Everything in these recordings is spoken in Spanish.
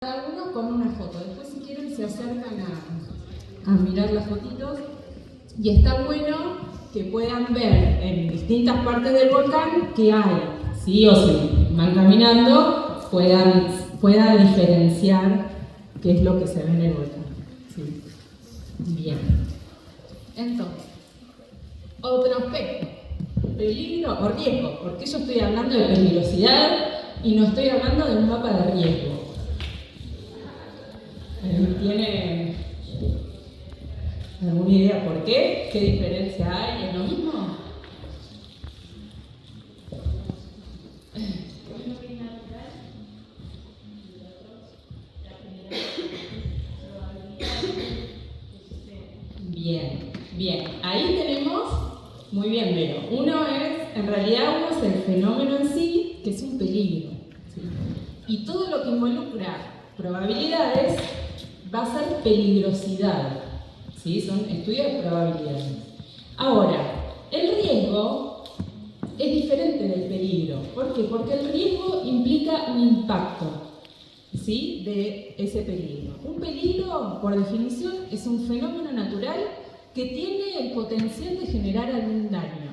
cada uno con una foto. Después si quieren se acercan a mirar las fotitos. Y está bueno que puedan ver en distintas partes del volcán que hay, sí o sí, van caminando, puedan diferenciar qué es lo que se ve en el volcán. ¿Sí? Bien. Entonces, otro aspecto, peligro o riesgo, porque yo estoy hablando de peligrosidad y no estoy hablando de un mapa de riesgo. ¿Tiene alguna idea por qué? ¿Qué diferencia hay? ¿Es lo mismo? Bien. Ahí tenemos, muy bien, Vero. En realidad uno es el fenómeno en sí, que es un peligro. ¿Sí? Y todo lo que involucra probabilidades va a ser peligrosidad. ¿Sí? Son estudios de probabilidades. Ahora, el riesgo es diferente del peligro. ¿Por qué? Porque el riesgo implica un impacto, ¿sí?, de ese peligro. Un peligro, por definición, es un fenómeno natural que tiene el potencial de generar algún daño.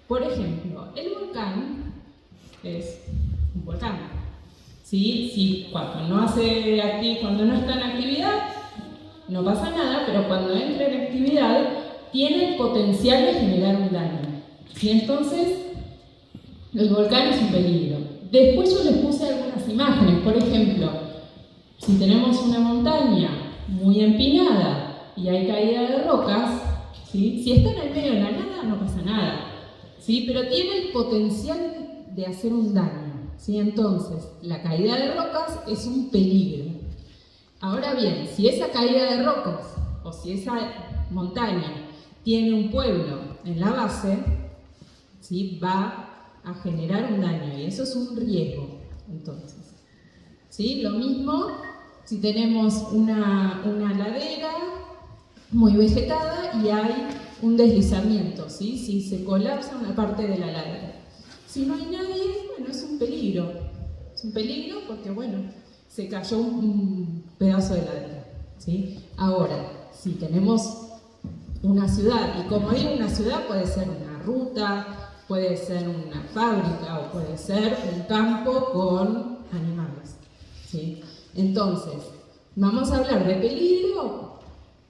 Por ejemplo, el volcán es un volcán. ¿Sí? Cuando no está en actividad, no pasa nada, pero cuando entra en actividad, tiene el potencial de generar un daño. ¿Sí? Entonces, el volcán es un peligro. Después yo les puse algunas imágenes. Por ejemplo, si tenemos una montaña muy empinada y hay caída de rocas, ¿sí?, si está en el medio de la nada, no pasa nada, ¿sí?, pero tiene el potencial de hacer un daño, ¿sí? Entonces, la caída de rocas es un peligro. Ahora bien, si esa caída de rocas o si esa montaña tiene un pueblo en la base, ¿sí?, va a generar un daño y eso es un riesgo. Entonces, ¿sí?, lo mismo si tenemos una ladera muy vegetada y hay un deslizamiento, ¿sí?, si se colapsa una parte de la ladera. Si no hay nadie, bueno, es un peligro. Es un peligro porque, bueno, se cayó un pedazo de ladera, ¿sí? Ahora, si tenemos una ciudad, y como digo, una ciudad puede ser una ruta, puede ser una fábrica o puede ser un campo con animales, ¿sí? Entonces, vamos a hablar de peligro,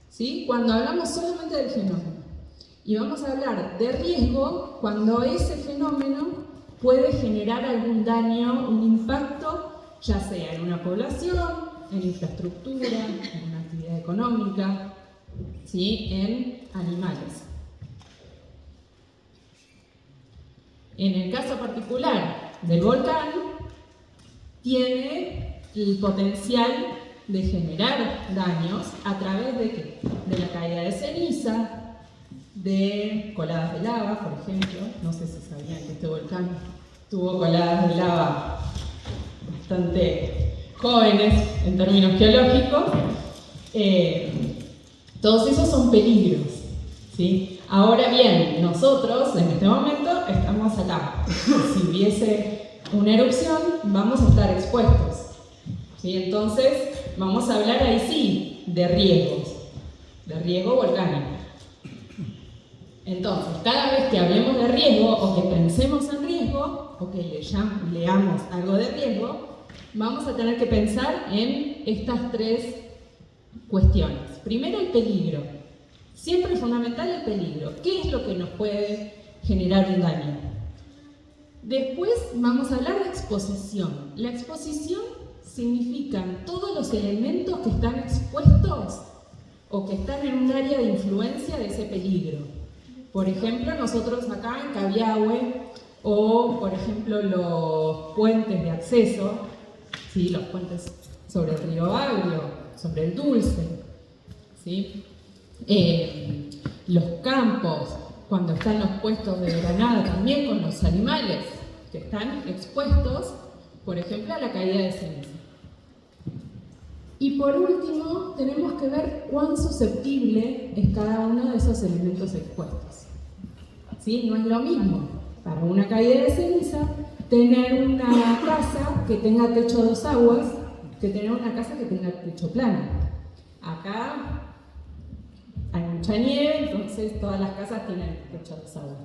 ¿sí?, cuando hablamos solamente del fenómeno. Y vamos a hablar de riesgo cuando ese fenómeno puede generar algún daño, un impacto, ya sea en una población, en infraestructura, en una actividad económica, ¿sí?, en animales. En el caso particular del volcán, tiene el potencial de generar daños a través de ¿qué? De la caída de ceniza, de coladas de lava, por ejemplo. No sé si sabían que este volcán tuvo coladas de lava bastante jóvenes en términos geológicos. Todos esos son peligros, ¿sí? Ahora bien, nosotros en este momento estamos acá. Si hubiese una erupción, vamos a estar expuestos, ¿sí? Entonces, vamos a hablar ahí sí de riesgos, de riesgo volcánico. Entonces, cada vez que hablemos de riesgo o que pensemos en riesgo o que leamos algo de riesgo, vamos a tener que pensar en estas tres cuestiones. Primero, el peligro. Siempre es fundamental el peligro. ¿Qué es lo que nos puede generar un daño? Después vamos a hablar de exposición. La exposición significan todos los elementos que están expuestos o que están en un área de influencia de ese peligro. Por ejemplo, nosotros acá en Cabiahue, o por ejemplo los puentes de acceso, ¿sí?, los puentes sobre el río Agrio, sobre el Dulce, ¿sí?, los campos, cuando están los puestos de granada también con los animales que están expuestos, por ejemplo, a la caída de ceniza. Y por último, tenemos que ver cuán susceptible es cada uno de esos elementos expuestos. ¿Sí? No es lo mismo para una caída de ceniza tener una casa que tenga techo a dos aguas que tener una casa que tenga techo plano. Acá hay mucha nieve, entonces todas las casas tienen techo a 2 aguas.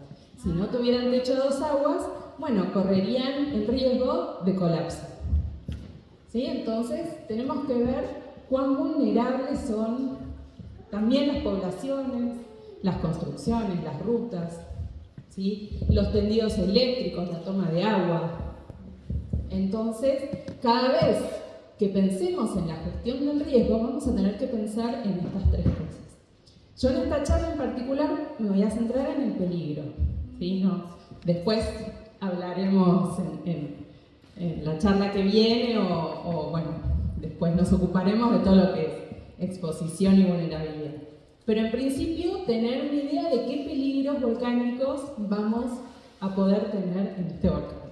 Si no tuvieran techo a 2 aguas, bueno, correrían el riesgo de colapso. ¿Sí? Entonces, tenemos que ver cuán vulnerables son también las poblaciones, las construcciones, las rutas, ¿sí? Los tendidos eléctricos, la toma de agua. Entonces, cada vez que pensemos en la gestión del riesgo, vamos a tener que pensar en estas 3 cosas. Yo en esta charla en particular me voy a centrar en el peligro, ¿sí? No, después hablaremos en la charla que viene o bueno, después nos ocuparemos de todo lo que es exposición y vulnerabilidad. Pero en principio tener una idea de qué peligros volcánicos vamos a poder tener en este volcán.